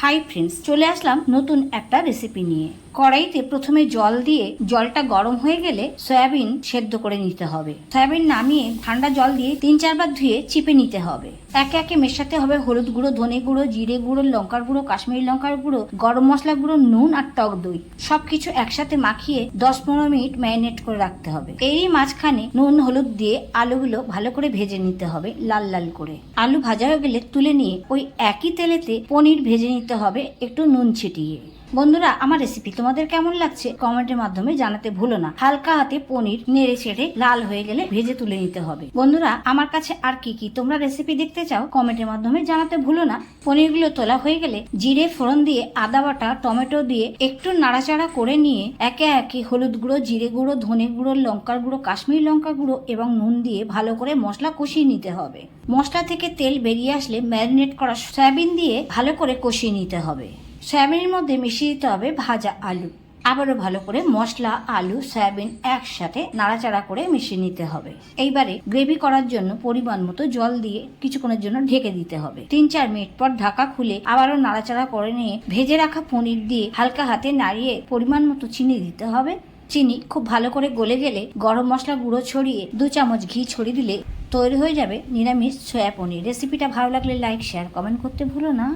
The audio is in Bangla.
হাই ফ্রেন্ডস, চলে আসলাম নতুন একটা রেসিপি নিয়ে। কড়াইতে প্রথমে জল দিয়ে জলটা গরম হয়ে গেলে সয়াবিন সেদ্ধ করে নিতে হবে। সয়াবিন নামিয়ে ঠান্ডা জল দিয়ে 3-4 বার ধুয়ে চিপে নিতে হবে। একে একে মেশাতে হবে হলুদ গুঁড়ো, ধনে গুঁড়ো, জিরে গুঁড়ো, লঙ্কার গুঁড়ো, কাশ্মীরি লঙ্কার গুঁড়ো, গরম মশলা গুঁড়ো, নুন আর টক দই। সবকিছু একসাথে মাখিয়ে 10-15 মিনিট ম্যারিনেট করে রাখতে হবে। এরই মাঝখানে নুন হলুদ দিয়ে আলুগুলো ভালো করে ভেজে নিতে হবে লাল লাল করে। আলু ভাজা হয়ে গেলে তুলে নিয়ে ওই একই তেলেতে পনির ভেজে নিতে হবে একটু নুন ছিটিয়ে। বন্ধুরা, আমার রেসিপি তোমাদের কেমন লাগছে কমেন্টের মাধ্যমে জানাতে ভুলো না। হালকা হাতে পনির নেড়ে চেড়ে লাল হয়ে গেলে ভেজে তুলে নিতে হবে। বন্ধুরা, আমার কাছে আর কি কি তোমরা রেসিপি দেখতে চাও কমেন্টের মাধ্যমে জানাতে ভুলো না। পনিরগুলো তোলা হয়ে গেলে জিরে ফোড়ন দিয়ে আদা বাটা, টমেটো দিয়ে একটু নাড়াচাড়া করে নিয়ে একে একে হলুদ গুঁড়ো, জিরে গুঁড়ো, ধনে গুঁড়ো, লঙ্কার গুঁড়ো, কাশ্মীরি লঙ্কা গুঁড়ো এবং নুন দিয়ে ভালো করে মশলা কষিয়ে নিতে হবে। মশলা থেকে তেল বেরিয়ে আসলে ম্যারিনেট করা সয়াবিন দিয়ে ভালো করে কষিয়ে নিতে হবে। সয়াবিনের মধ্যে মিশিয়ে দিতে হবে ভাজা আলু। আবারও ভালো করে মশলা, আলু, সয়াবিন একসাথে নাড়াচাড়া করে মিশিয়ে নিতে হবে। এইবারে গ্রেভি করার জন্য পরিমাণ মতো জল দিয়ে কিছুক্ষণের জন্য ঢেকে দিতে হবে। 3-4 মিনিট পর ঢাকা খুলে আবারও নাড়াচাড়া করে নিয়ে ভেজে রাখা পনির দিয়ে হালকা হাতে নাড়িয়ে পরিমাণ মতো চিনি দিতে হবে। চিনি খুব ভালো করে গলে গেলে গরম মশলা গুঁড়ো ছড়িয়ে 2 চামচ ঘি ছড়িয়ে দিলে তৈরি হয়ে যাবে নিরামিষ সয়া পনির। রেসিপিটা ভালো লাগলে লাইক, শেয়ার, কমেন্ট করতে ভুলো না।